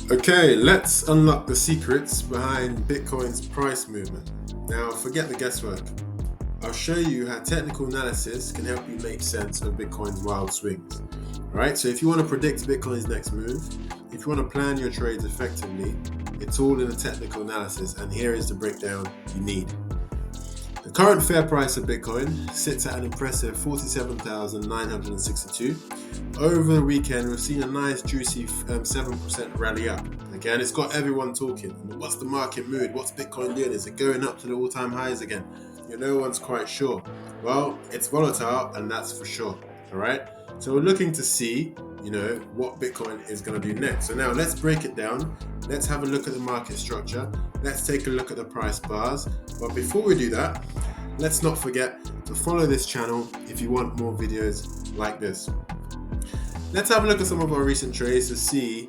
Okay, let's unlock the secrets behind Bitcoin's price movement. Now, forget the guesswork. I'll show you how technical analysis can help you make sense of Bitcoin's wild swings. Alright, so if you want to predict Bitcoin's next move, if you want to plan your trades effectively, it's all in the technical analysis, and here is the breakdown you need. The current fair price of Bitcoin sits at an impressive 47,962. Over the weekend, we've seen a nice juicy 7% rally up. Again, it's got everyone talking. What's the market mood? What's Bitcoin doing? Is it going up to the all-time highs again? No one's quite sure. Well, it's volatile, and that's for sure. All right. So we're looking to see, what Bitcoin is going to do next. So now let's break it down. Let's have a look at the market structure. Let's take a look at the price bars. But before we do that, let's not forget to follow this channel if you want more videos like this. Let's have a look at some of our recent trades to see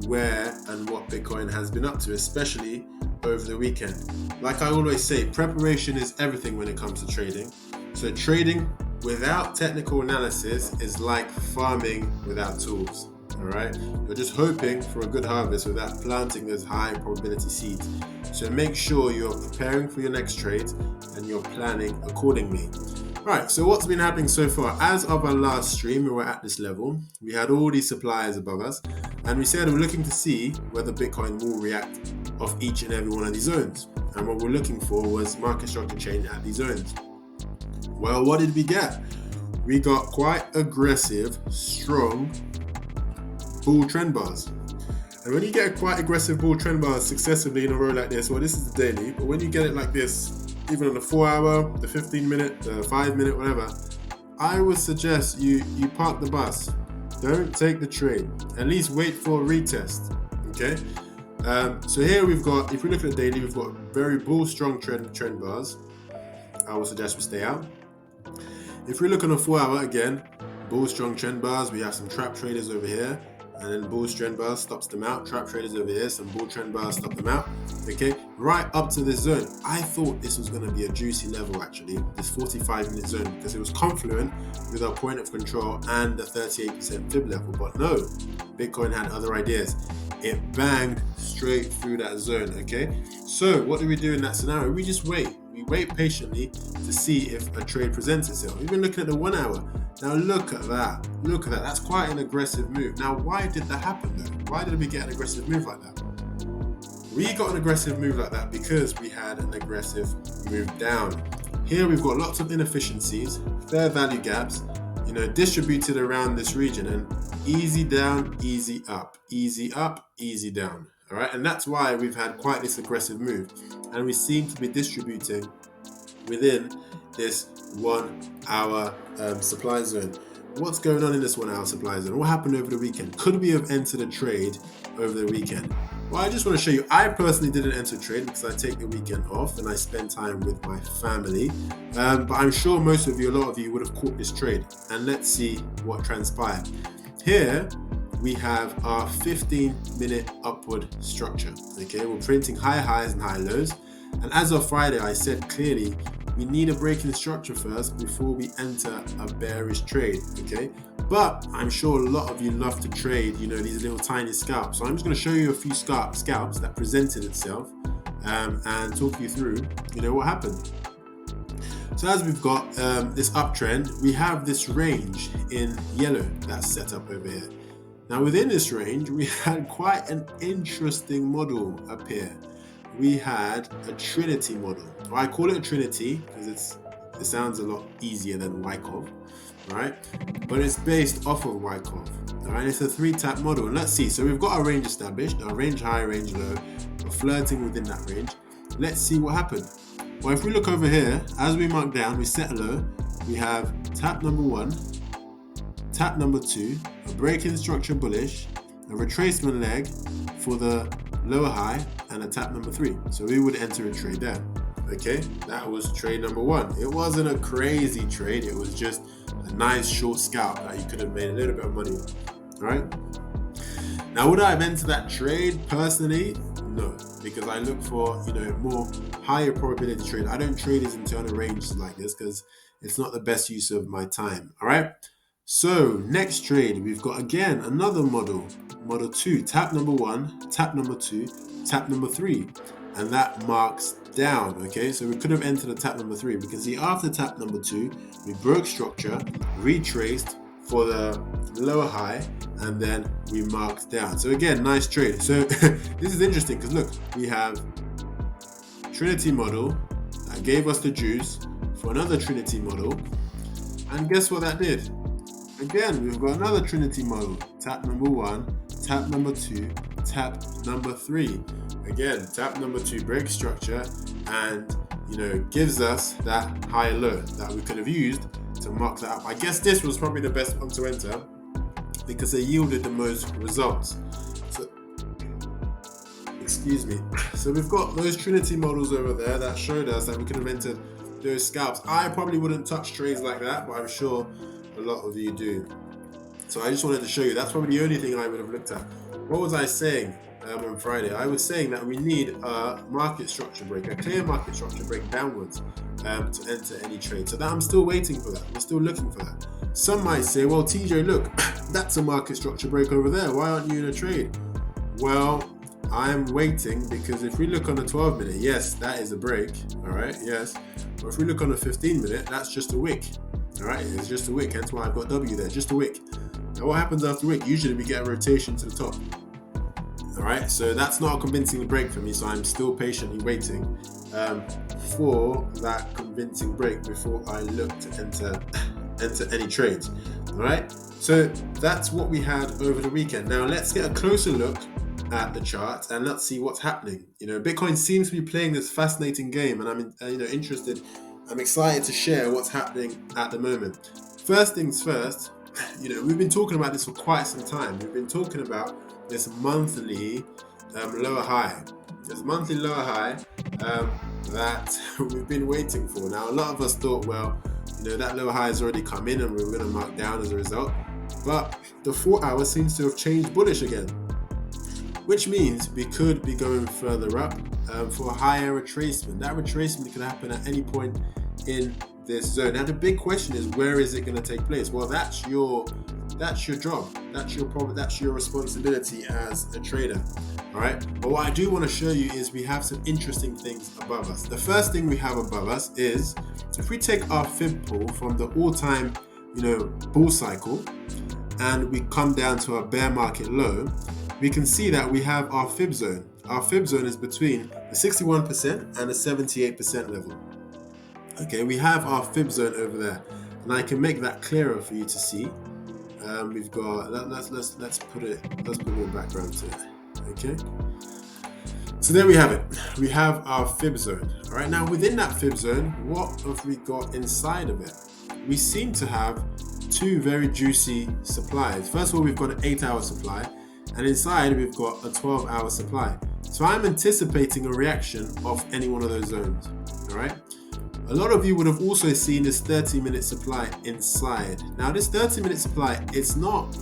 where and what Bitcoin has been up to, especially over the weekend. Like I always say, preparation is everything when it comes to trading. So trading without technical analysis is like farming without tools. All right, you're just hoping for a good harvest without planting those high probability seeds. So make sure you're preparing for your next trade and you're planning accordingly. Right, so what's been happening so far? As of our last stream, we were at this level. We had all these suppliers above us, and we said we're looking to see whether Bitcoin will react off each and every one of these zones. And what we're looking for was market structure change at these zones. Well, what did we get? We got quite aggressive, strong bull trend bars. And when you get quite aggressive bull trend bars successively in a row like this, well, this is the daily, but when you get it like this, even on the 4 hour, the 15 minute, the 5 minute, whatever, I would suggest you park the bus. Don't take the trade. At least wait for a retest. Okay? So here we've got, if we look at the daily, we've got very bull strong trend bars. I would suggest we stay out. If we look on a 4 hour, again, bull strong trend bars, we have some trap traders over here. And then bull trend bar stops them out. Trap traders over here, some bull trend bars stop them out. Okay, right up to this zone. I thought this was going to be a juicy level actually, this 45-minute zone, because it was confluent with our point of control and the 38% fib level. But no, Bitcoin had other ideas. It banged straight through that zone. Okay, so what do we do in that scenario? We just wait. We wait patiently to see if a trade presents itself. Even looking at the 1 hour. Now look at that. Look at that. That's quite an aggressive move. Now, why did that happen though? Why did we get an aggressive move like that? We got an aggressive move like that because we had an aggressive move down. Here we've got lots of inefficiencies, fair value gaps, distributed around this region, and easy down, easy up, easy down. All right, and that's why we've had quite this aggressive move, and we seem to be distributing within this 1 hour supply zone. What's going on in this 1 hour supply zone? What happened over the weekend? Could we have entered a trade over the weekend? Well, I just want to show you, I personally didn't enter a trade because I take the weekend off and I spend time with my family. But I'm sure most of you, a lot of you would have caught this trade. And let's see what transpired. Here, we have our 15-minute upward structure. Okay, we're printing high highs and high lows. And as of Friday, I said clearly, we need a break in structure first before we enter a bearish trade, okay? But I'm sure a lot of you love to trade, these little tiny scalps. So I'm just going to show you a few scalps that presented itself and talk you through, what happened. So as we've got this uptrend, we have this range in yellow that's set up over here. Now within this range, we had quite an interesting model up here. We had a Trinity model. Well, I call it a Trinity because it sounds a lot easier than Wyckoff, right? But it's based off of Wyckoff, all right? It's a 3-tap model. And let's see. So we've got our range established, our range high, range low. We're flirting within that range. Let's see what happened. Well, if we look over here, as we mark down, we set a low. We have tap number 1, tap number 2, a break-in structure bullish, a retracement leg for the lower high, and a tap number 3. So we would enter a trade there. Okay, that was trade number 1. It wasn't a crazy trade. It was just a nice short scalp that you could have made a little bit of money on. All right. Now, would I have entered that trade personally? No, because I look for more higher probability trade. I don't trade these internal ranges like this because it's not the best use of my time. All right. So next trade, we've got again another model. model 2, tap number 1, tap number 2, tap number 3, and that marks down. Okay, so we could have entered a tap number 3. We can see after tap number 2, we broke structure, retraced for the lower high, and then we marked down. So again, nice trade. So this is interesting because look, we have Trinity model that gave us the juice for another Trinity model, and guess what that did? Again, we've got another Trinity model. Tap number 1, tap number 2, tap number 3. Again, tap number 2 breaks structure and gives us that higher low that we could have used to mark that up. I guess this was probably the best one to enter because it yielded the most results. So, excuse me. So we've got those Trinity models over there that showed us that we could have entered those scalps. I probably wouldn't touch trades like that, but I'm sure a lot of you do. So I just wanted to show you, that's probably the only thing I would have looked at. What was I saying on Friday? I was saying that we need a market structure break, a clear market structure break downwards to enter any trade. So that I'm still waiting for that. We're still looking for that. Some might say, well, TJ, look, that's a market structure break over there. Why aren't you in a trade? Well, I'm waiting because if we look on the 12-minute, yes, that is a break. All right, yes. But if we look on the 15-minute, that's just a wick. All right, it's just a wick. Hence why I've got W there, just a wick. Now, what happens after wick? Usually we get a rotation to the top. All right, so that's not a convincing break for me. So I'm still patiently waiting for that convincing break before I look to enter any trades. All right, so that's what we had over the weekend. Now let's get a closer look at the chart and let's see what's happening. Bitcoin seems to be playing this fascinating game, and I'm interested. I'm excited to share what's happening at the moment. First things first, we've been talking about this for quite some time. We've been talking about this monthly lower high. This monthly lower high that we've been waiting for. Now, a lot of us thought, well, that lower high has already come in and we're going to mark down as a result. But the 4 hour seems to have changed bullish again, which means we could be going further up for a higher retracement. That retracement could happen at any point in this zone. Now the big question is, where is it going to take place? Well, that's your job. That's your problem. That's your responsibility as a trader. All right. But what I do want to show you is we have some interesting things above us. The first thing we have above us is if we take our fib pool from the all-time, bull cycle, and we come down to our bear market low, we can see that we have our fib zone. Our fib zone is between the 61% and the 78% level. Okay, we have our fib zone over there, and I can make that clearer for you to see. We've got let's put a background to it. Okay, so there we have it. We have our fib zone. All right, now within that fib zone, what have we got inside of it? We seem to have two very juicy supplies. First of all, we've got an 8-hour supply, and inside we've got a 12-hour supply. So I'm anticipating a reaction of any one of those zones. All right. A lot of you would have also seen this 30-minute supply inside. Now this 30-minute supply, it's not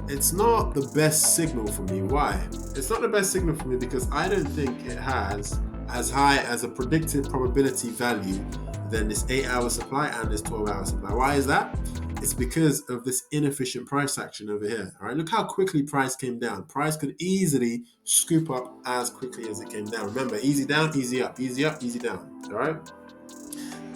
the best signal for me. Why? It's not the best signal for me because I don't think it has as high as a predicted probability value than this 8-hour supply and this 12-hour supply. Why is that? It's because of this inefficient price action over here. All right, look how quickly price came down. Price could easily scoop up as quickly as it came down. Remember, easy down, easy up, easy up, easy down. All right.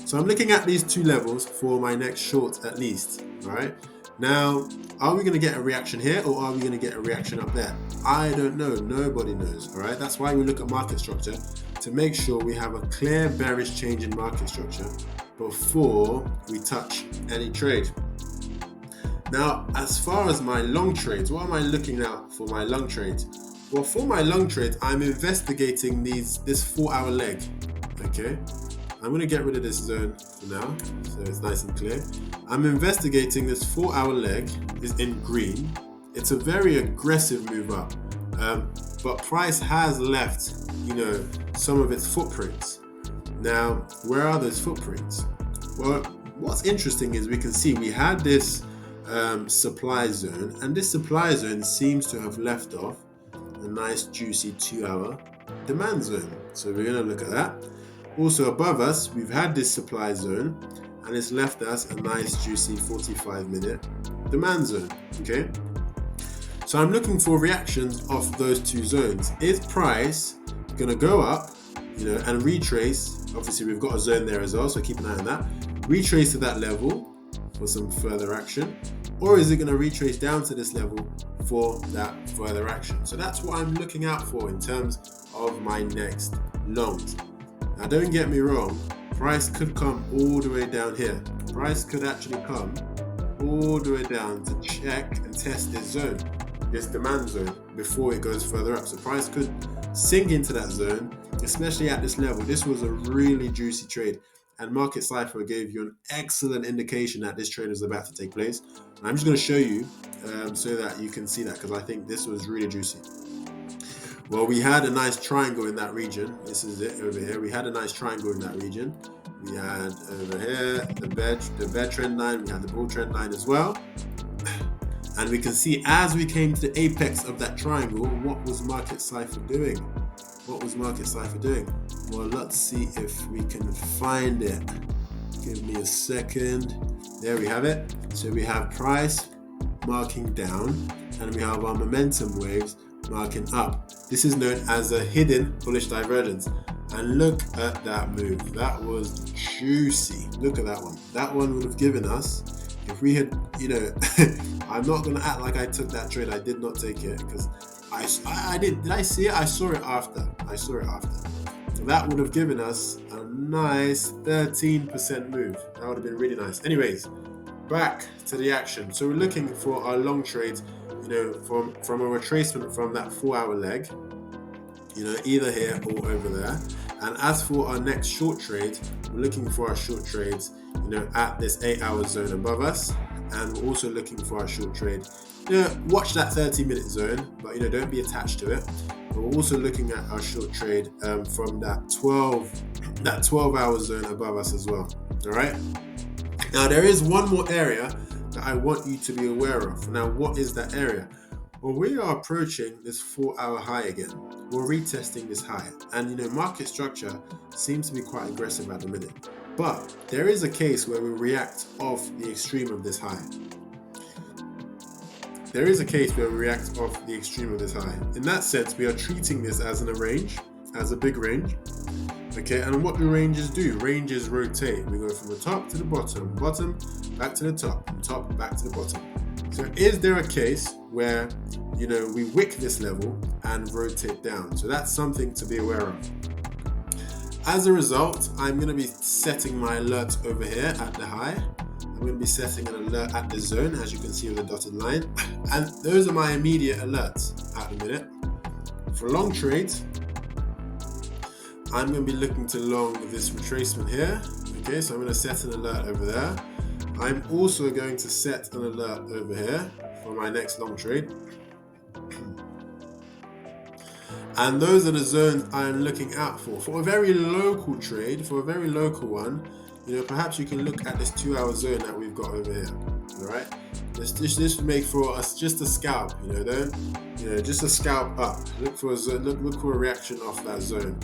So I'm looking at these two levels for my next short at least. All right. Now, are we going to get a reaction here or are we going to get a reaction up there? I don't know. Nobody knows. All right. That's why we look at market structure to make sure we have a clear bearish change in market structure before we touch any trade. Now, as far as my long trades, what am I looking at for my long trades? Well, for my long trades, I'm investigating this 4-hour leg. Okay. I'm going to get rid of this zone for now, so it's nice and clear. I'm investigating this 4-hour leg is in green. It's a very aggressive move up, but price has left, some of its footprints. Now, where are those footprints? Well, what's interesting is we can see we had this supply zone, and this supply zone seems to have left off a nice juicy 2-hour demand zone. So we're going to look at that. Also above us, we've had this supply zone, and it's left us a nice juicy 45-minute demand zone. Okay. So I'm looking for reactions off those two zones. Is price going to go up, and retrace? Obviously, we've got a zone there as well, so keep an eye on that. Retrace to that level for some further action, or is it going to retrace down to this level for that further action? So that's what I'm looking out for in terms of my next longs. Now, don't get me wrong, price could come all the way down here. Price could actually come all the way down to check and test this zone, this demand zone, before it goes further up. So price could sink into that zone, especially at this level. This was a really juicy trade, and Market Cypher gave you an excellent indication that this trade was about to take place. And I'm just going to show you so that you can see that, because I think this was really juicy. Well, we had a nice triangle in that region. This is it over here. We had a nice triangle in that region. We had over here the bear trend line. We had the bull trend line as well. And we can see as we came to the apex of that triangle, what was Market Cypher doing? What was Market Cypher doing? Well, let's see if we can find it. Give me a second. There we have it. So we have price marking down, and we have our momentum waves marking up. This is known as a hidden bullish divergence. And look at that move. That was juicy. Look at that one. That one would have given us, if we had, I'm not going to act like I took that trade. I did not take it, because I did. Did I see it? I saw it after. So that would have given us a nice 13% move. That would have been really nice. Anyways, back to the action. So we're looking for our long trades, from a retracement from that 4-hour leg, either here or over there. And as for our next short trade, we're looking for our short trades, at this 8-hour zone above us. And we're also looking for our short trade. Watch that 30-minute zone, but don't be attached to it. But we're also looking at our short trade from that 12-hour zone above us as well. All right. Now there is one more area that I want you to be aware of. Now, what is that area? Well, we are approaching this 4-hour high again. We're retesting this high, and market structure seems to be quite aggressive at the minute. But there is a case where we react off the extreme of this high. There is a case where we react off the extreme of this high. In that sense, we are treating this as a range, as a big range. Okay, and what do ranges do? Ranges rotate. We go from the top to the bottom, bottom back to the top, and top back to the bottom. So is there a case where, we wick this level and rotate down? So that's something to be aware of. As a result, I'm going to be setting my alert over here at the high. I'm going to be setting an alert at the zone, as you can see with the dotted line. And those are my immediate alerts at the minute. For long trades, I'm going to be looking to long this retracement here. Okay, so I'm going to set an alert over there. I'm also going to set an alert over here for my next long trade. And those are the zones I'm looking out for. For a very local trade, for a very local one, perhaps you can look at this 2-hour zone that we've got over here. All right, this would make for us just a scalp. Just a scalp up. Look for a zone, look for a reaction off that zone.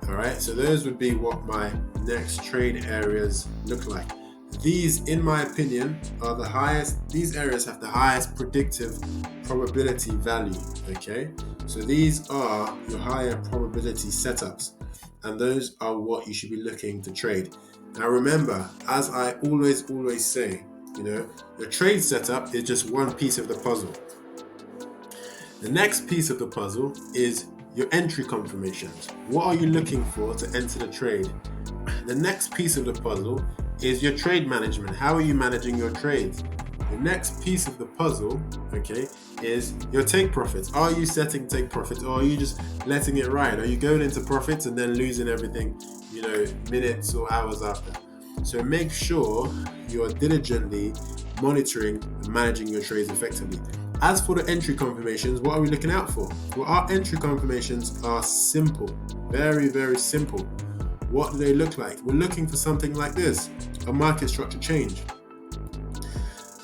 All right, so those would be what my next trade areas look like. These, in my opinion, are the highest. These areas have the highest predictive probability value. Okay, so these are your higher probability setups, and those are what you should be looking to trade. Now remember, as I always say, your trade setup is just one piece of the puzzle. The next piece of the puzzle is your entry confirmations. What are you looking for to enter the trade? The next piece of the puzzle is your trade management. How are you managing your trades? The next piece of the puzzle, okay, is your take profits. Are you setting take profits, or are you just letting it ride? Are you going into profits and then losing everything, minutes or hours after? So make sure you are diligently monitoring and managing your trades effectively. As for the entry confirmations, what are we looking out for? Well, our entry confirmations are simple, very, very simple. What do they look like? We're looking for something like this, a market structure change.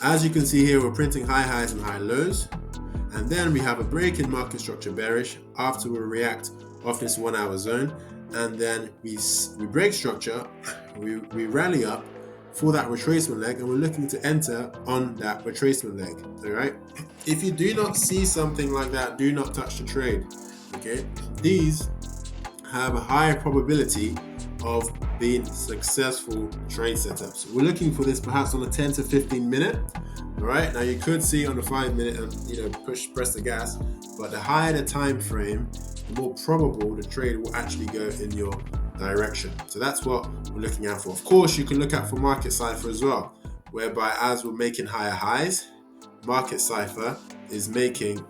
As you can see here, we're printing high highs and high lows, and then we have a break in market structure bearish after we react off this 1-hour zone, and then we break structure, we rally up, for that retracement leg, and we're looking to enter on that retracement leg. All right. If you do not see something like that, do not touch the trade. Okay. These have a higher probability of being successful trade setups. We're looking for this perhaps on a 10 to 15 minute. All right. Now you could see on the 5 minute and press the gas, but the higher the time frame, the more probable the trade will actually go in your direction. So that's what we're looking out for. Of course, you can look out for market cipher as well, whereby as we're making higher highs, market cipher is making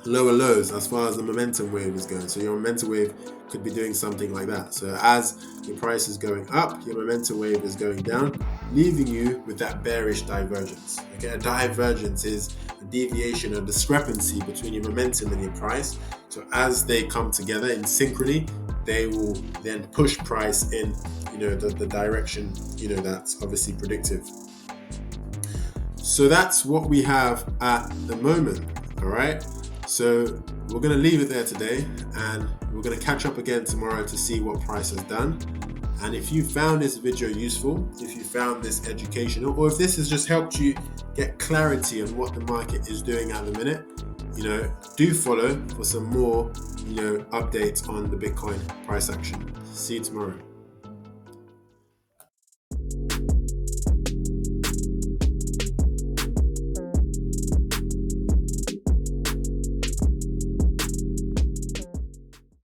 lower lows as far as the momentum wave is going. So your momentum wave could be doing something like that. So as your price is going up, your momentum wave is going down, leaving you with that bearish divergence. Okay, a divergence is a deviation, a discrepancy between your momentum and your price. So as they come together in synchrony, they will then push price in, the direction, that's obviously predictive. So that's what we have at the moment. All right. So we're going to leave it there today, and we're going to catch up again tomorrow to see what price has done. And if you found this video useful, if you found this educational, or if this has just helped you get clarity on what the market is doing at the minute, do follow for some more, updates on the Bitcoin price action. See you tomorrow.